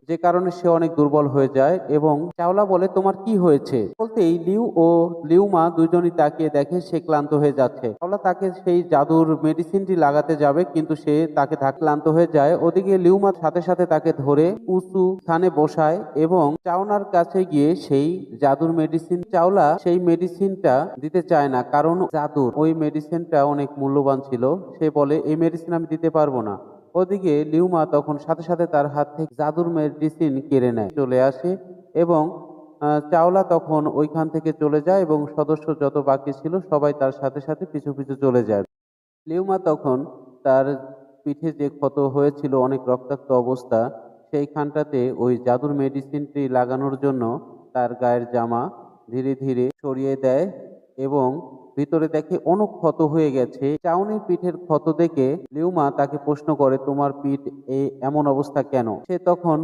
যে কারণে সে অনেক দুর্বল হয়ে যায় এবং চাওলা বলে তোমার কি হয়েছে বলতেই লিউ ও লিউমা দুজনই তাকিয়ে দেখে সে ক্লান্ত হয়ে যাচ্ছে। চাওলা তাকে সেই জাদুর মেডিসিনটি লাগাতে যাবে কিন্তু সে তাকে ক্লান্ত হয়ে যায়। ওদিকে লিউমা সাথে সাথে তাকে ধরে উঁচু স্থানে বসায় এবং চাওলার কাছে গিয়ে সেই জাদুর মেডিসিন, চাওলা সেই মেডিসিনটা দিতে চায় না কারণ জাদুর ওই মেডিসিনটা অনেক মূল্যবান ছিল। সে বলে এই মেডিসিন আমি দিতে পারবো না। ওদিকে লিউমা তখন সাথে সাথে তার হাত থেকে জাদুর মেডিসিন কেড়ে নেয়, চলে আসে এবং চাওলা তখন ওইখান থেকে চলে যায় এবং সদস্য যত বাকি ছিল সবাই তার সাথে সাথে পিছু পিছু চলে যায়। লিউমা তখন তার পিঠে যে ক্ষত হয়েছিল অনেক রক্তাক্ত অবস্থা, সেইখানটাতে ওই জাদুর মেডিসিনটি লাগানোর জন্য তার গায়ের জামা ধীরে ধীরে সরিয়ে দেয় এবং ভিতরে দেখে অনেক ক্ষত হয়ে গেছে। চাউনির পিঠের ক্ষত দেখে লিউমা তাকে প্রশ্ন করে তোমার পিঠ এমন অবস্থা কেন? সে তখন